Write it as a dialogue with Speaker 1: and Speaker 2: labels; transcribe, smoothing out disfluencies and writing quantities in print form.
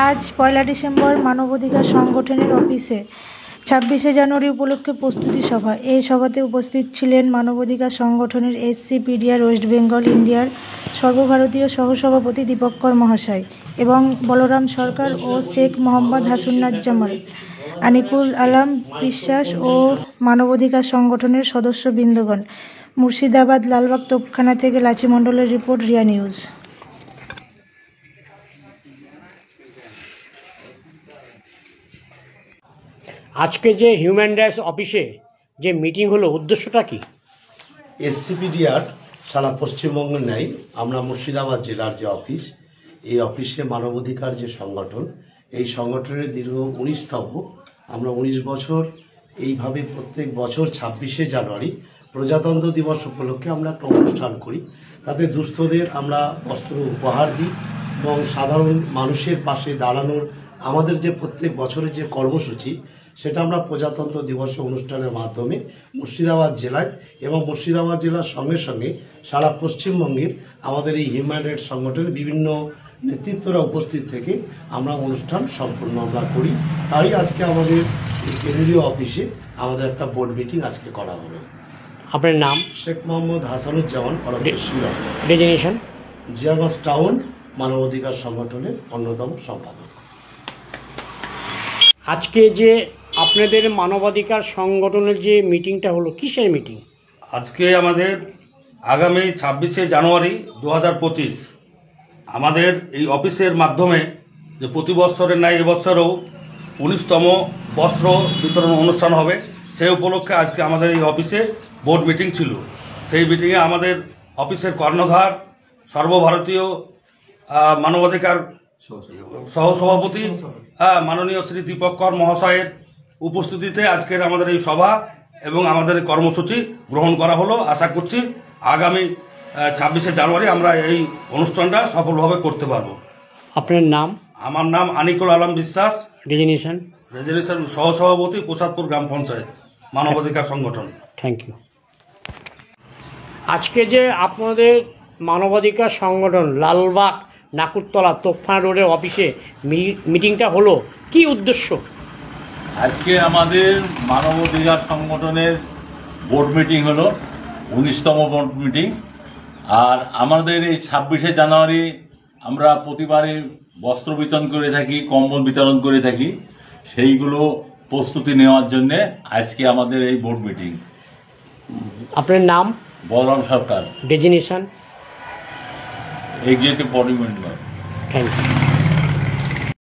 Speaker 1: আজ ১লা ডিসেম্বর মানবাধিকার সংগঠনের অফিসে ২৬শে জানুয়ারি উপলক্ষে প্রস্তুতি সভা। এই সভাতে উপস্থিত ছিলেন মানবাধিকার সংগঠনের SCPDR ওয়েস্ট বেঙ্গল ইন্ডিয়ার সর্বভারতীয় সহসভাপতি দীপঙ্কর মহাশয় এবং বলরাম সরকার ও শেখ মোহাম্মদ হাসনাজ্জামান, আনিকুল আলম বিশ্বাস ও মানবাধিকার সংগঠনের সদস্যবৃন্দগণ। মুর্শিদাবাদ লালবাগ তোপখানা থেকে লাচি মণ্ডলের রিপোর্ট, রিয়া নিউজ।
Speaker 2: আজকে যে হিউম্যান রাইটস অফিসে যে মিটিং হলো, উদ্দেশ্যটা কি?
Speaker 3: SCPDR সারা পশ্চিমবঙ্গের নেই, আমরা মুর্শিদাবাদ জেলার যে অফিস, এই অফিসে মানবাধিকার যে সংগঠন, এই সংগঠনের দীর্ঘ 19তম, আমরা 19 বছর এইভাবে প্রত্যেক বছর 26শে জানুয়ারি প্রজাতন্ত্র দিবস উপলক্ষে আমরা একটা অনুষ্ঠান করি। তাতে দুস্থদের আমরা বস্ত্র উপহার দিই এবং সাধারণ মানুষের পাশে দাঁড়ানোর আমাদের যে প্রত্যেক বছরের যে কর্মসূচি, সেটা আমরা প্রজাতন্ত্র দিবস অনুষ্ঠানের মাধ্যমে মুর্শিদাবাদ জেলায় এবং মুর্শিদাবাদ জেলার সঙ্গে সঙ্গে সারা পশ্চিমবঙ্গের আমাদের এই হিউম্যান রাইটস সংগঠনের বিভিন্ন নেতৃত্বরা উপস্থিত থেকে আমরা অনুষ্ঠান সম্পূর্ণ আমরা করি। তাই আজকে আমাদের এই কেন্দ্রীয় অফিসে আমাদের একটা বোর্ড মিটিং আজকে করা হলো।
Speaker 2: আপনার নাম?
Speaker 3: শেখ মোহাম্মদ হাসানুজ্জামান, শিলং,
Speaker 2: ডেজিনেশন
Speaker 3: জিয়াগঞ্জ টাউন মানবাধিকার সংগঠনের অন্যতম সম্পাদক।
Speaker 2: আজকে যে আপনাদের মানবাধিকার সংগঠনের যে মিটিংটা হলো, কিসের মিটিং?
Speaker 4: আজকে আমাদের আগামী 26শে জানুয়ারি 2025 আমাদের এই অফিসের মাধ্যমে যে প্রতি বছরের ন্যায় এবছরও 19তম বস্ত্র বিতরণ অনুষ্ঠান হবে, সেই উপলক্ষে আজকে আমাদের এই অফিসে বোর্ড মিটিং ছিল। সেই মিটিংয়ে আমাদের অফিসের কর্ণধার সর্বভারতীয় মানবাধিকার সহসভাপতি মাননীয় শ্রী দীপঙ্কর মহাশয়ের উপস্থিতিতে আজকের আমাদের এই সভা এবং আমাদের কর্মসূচি গ্রহণ করা হলো। আশা করছি আগামী 26শে জানুয়ারি আমরা এই অনুষ্ঠানটা সফলভাবে করতে পারবো।
Speaker 2: আপনার নাম?
Speaker 4: আমার নাম আনিকুল আলম বিশ্বাস,
Speaker 2: ডেজিনেশন
Speaker 4: সহসভাপতি, প্রসাদপুর গ্রাম পঞ্চায়েত মানবাধিকার সংগঠন।
Speaker 2: Thank you. আজকে যে আপনাদের মানবাধিকার সংগঠন লালবাগ নাকুরতলা তোপখানা রোডের অফিসে মিটিংটা হলো, কি উদ্দেশ্য?
Speaker 5: আজকে আমাদের মানবাধিকার সংগঠনের বোর্ড মিটিং হলো, 19তম বোর্ড মিটিং। আর আমাদের এই 26শে জানুয়ারি আমরা প্রতিবারই বস্ত্র বিতরণ করে থাকি, কম্বল বিতরণ করে থাকি, সেইগুলো প্রস্তুতি নেওয়ার জন্যে আজকে আমাদের এই বোর্ড মিটিং।
Speaker 2: আপনার নাম?
Speaker 5: Balaram Sarkar,
Speaker 2: designation
Speaker 5: executive body member.
Speaker 2: Thank you.